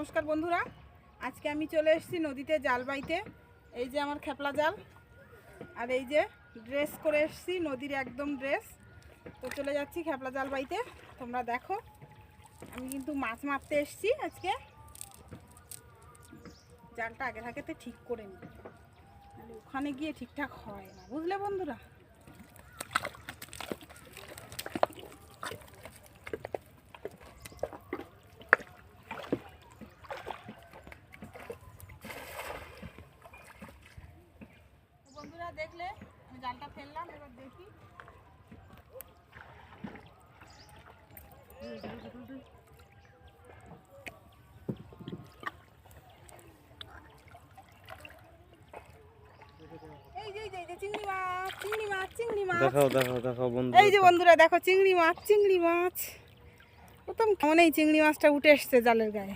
নমস্কার বন্ধুরা, আজকে আমি চলে এসেছি নদীতে জাল বাইতে। এই যে আমার খেপলা জাল, আর এই যে ড্রেস করে এসেছি, নদীর একদম ড্রেস। তো চলে যাচ্ছি খেপলা জাল বাইতে। তোমরা দেখো, আমি কিন্তু মাছ মারতে এসেছি আজকে। জালটা আগে থাকেতে ঠিক করে নিই, ওখানে গিয়ে ঠিকঠাক হয় না, বুঝলে বন্ধুরা। বন্ধুরা দেখলে আমি জালটা ফেললাম, এবার দেখি। এই যে চিংড়ি মাছ, চিংড়ি মাছ, চিংড়ি মাছ। দেখাও বন্ধু। এই যে বন্ধুরা দেখো, চিংড়ি মাছ, চিংড়ি মাছ। প্রথম কেমন এই চিংড়ি মাছটা উঠে এসছে জালের গায়ে।